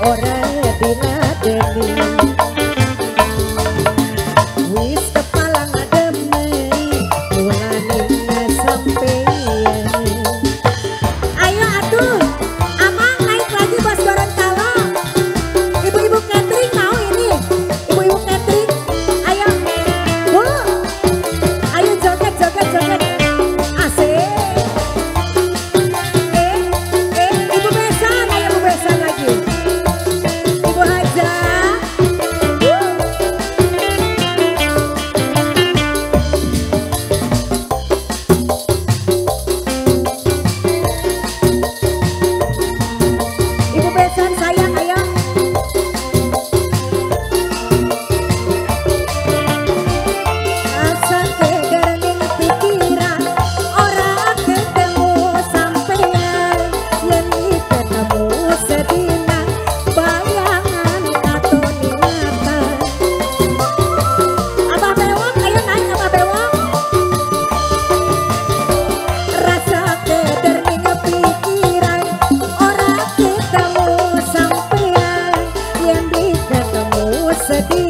ora diladeni wis kepala ngademi mulane sampeyan. Ayo atuh amang naik lagi bos Gorontalo. Ibu-ibu catering mau ini, ibu-ibu catering ayo bu, ayo joget joget joget asik. Ibu besan, ayo ibu besan lagi. Ibu Haja. Ibu besan sayang ayo. Asa kederning pikiran ora ketemu sampeyan yen ketemu sedina bayangan katon ingatan. Abah Bewong ayo naik Abah Bewong. Rasa kederning pikiran ora ketemu sampeyan yen ketemu sedina